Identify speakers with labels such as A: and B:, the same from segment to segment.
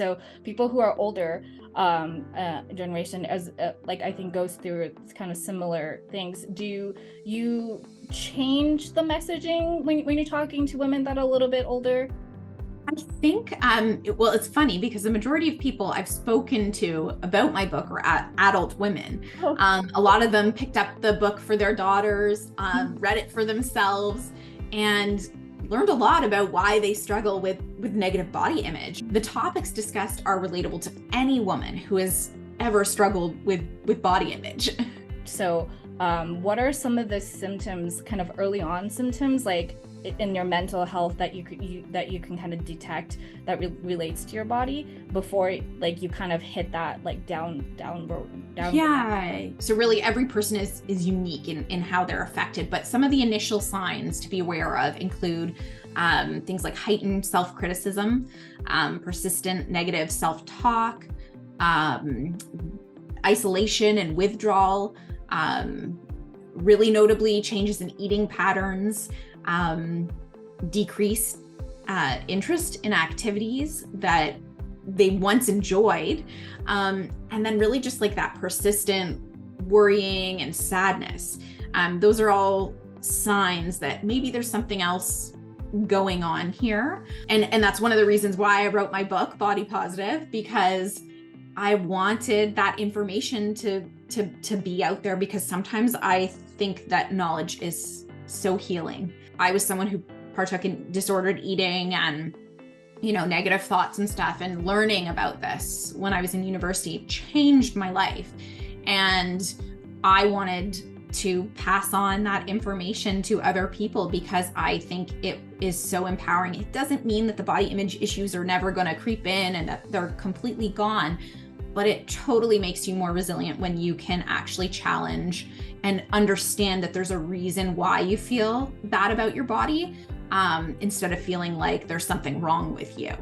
A: So people who are older generation, as like I think goes through kind of similar things. Do you change the messaging when you're talking to women that are a little bit older?
B: I think, well, it's funny because the majority of people I've spoken to about my book are adult women. A lot of them picked up the book for their daughters, read it for themselves, and learned a lot about why they struggle with negative body image. The topics discussed are relatable to any woman who has ever struggled with body image.
A: So what are some of the symptoms, kind of early on symptoms, like in your mental health that you can kind of detect that relates to your body before like you kind of hit that like down?
B: Yeah. So really every person is unique in how they're affected, but some of the initial signs to be aware of include things like heightened self-criticism, persistent negative self-talk, isolation and withdrawal, really notably changes in eating patterns, decreased interest in activities that they once enjoyed, and then really just like that persistent worrying and sadness. Those are all signs that maybe there's something else going on here. And that's one of the reasons why I wrote my book, Body Positive, because I wanted that information to be out there, because sometimes I think that knowledge is so healing. I was someone who partook in disordered eating and, negative thoughts and stuff, and learning about this when I was in university changed my life. And I wanted to pass on that information to other people because I think it is so empowering. It doesn't mean that the body image issues are never going to creep in and that they're completely gone, but it totally makes you more resilient when you can actually challenge and understand that there's a reason why you feel bad about your body, instead of feeling like there's something wrong with you.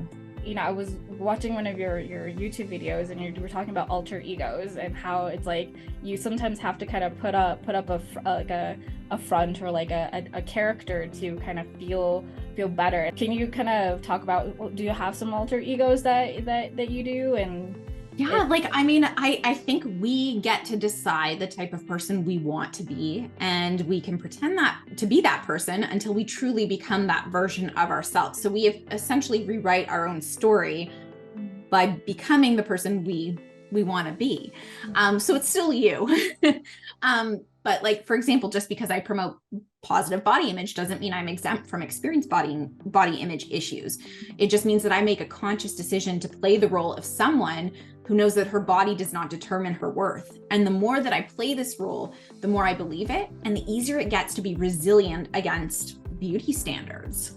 A: I was watching one of your YouTube videos, and you were talking about alter egos and how it's like you sometimes have to kind of put up a front or like a character to kind of feel better. Can you kind of talk about, do you have some alter egos that you do? And
B: yeah, I think we get to decide the type of person we want to be, and we can pretend to be that person until we truly become that version of ourselves. So we have essentially rewrite our own story by becoming the person we want to be. So it's still you. But like, for example, just because I promote positive body image doesn't mean I'm exempt from experienced body image issues. It just means that I make a conscious decision to play the role of someone who knows that her body does not determine her worth. And the more that I play this role, the more I believe it, and the easier it gets to be resilient against beauty standards.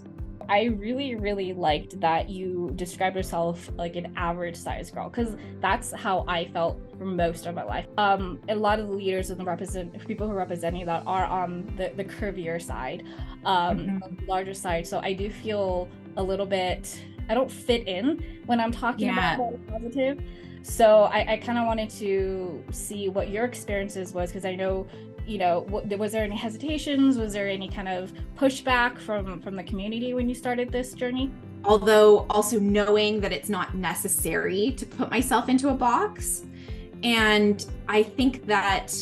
A: I really, really liked that you described yourself like an average size girl, because that's how I felt for most of my life. A lot of the leaders and people who represent me that are on the curvier side, larger side. So I do feel a little bit, I don't fit in when I'm talking about body positive. So I kind of wanted to see what your experiences was, because I know, was there any hesitations? Was there any kind of pushback from the community when you started this journey?
B: Although also knowing that it's not necessary to put myself into a box. And I think that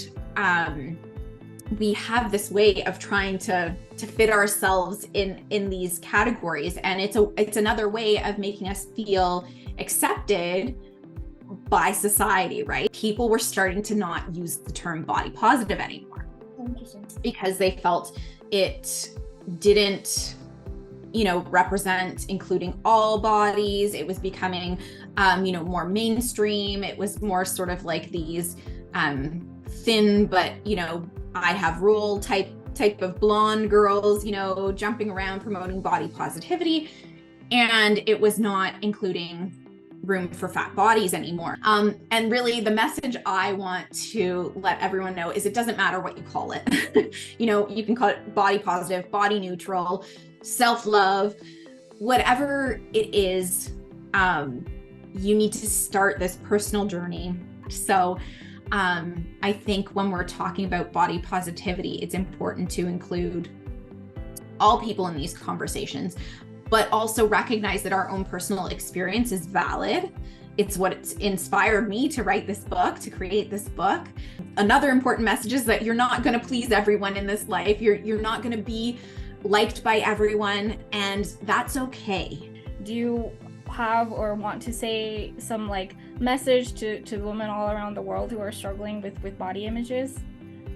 B: we have this way of trying to fit ourselves in these categories. And it's another way of making us feel accepted by society, right? People were starting to not use the term body positive anymore because they felt it didn't, represent including all bodies. It was becoming, more mainstream. It was more sort of like these thin, but, I have rule type of blonde girls, jumping around promoting body positivity. And it was not including room for fat bodies anymore. And really the message I want to let everyone know is it doesn't matter what you call it. You can call it body positive, body neutral, self-love, whatever it is, you need to start this personal journey. So I think when we're talking about body positivity, it's important to include all people in these conversations, but also recognize that our own personal experience is valid. It's what inspired me to write this book, to create this book. Another important message is that you're not going to please everyone in this life. You're not going to be liked by everyone, and that's okay.
A: Do you have or want to say some like message to women all around the world who are struggling with body images?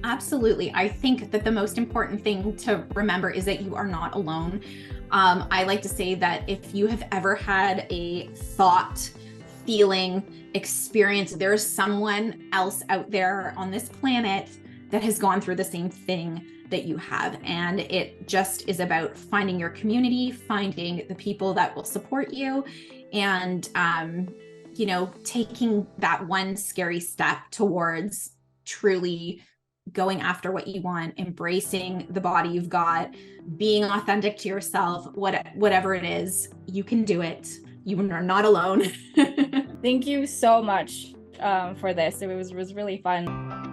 B: Absolutely. I think that the most important thing to remember is that you are not alone. I like to say that if you have ever had a thought, feeling, experience, there is someone else out there on this planet that has gone through the same thing that you have. And it just is about finding your community, finding the people that will support you, and, taking that one scary step towards truly going after what you want, embracing the body you've got, being authentic to yourself, whatever it is, you can do it. You are not alone.
A: Thank you so much for this. It was really fun.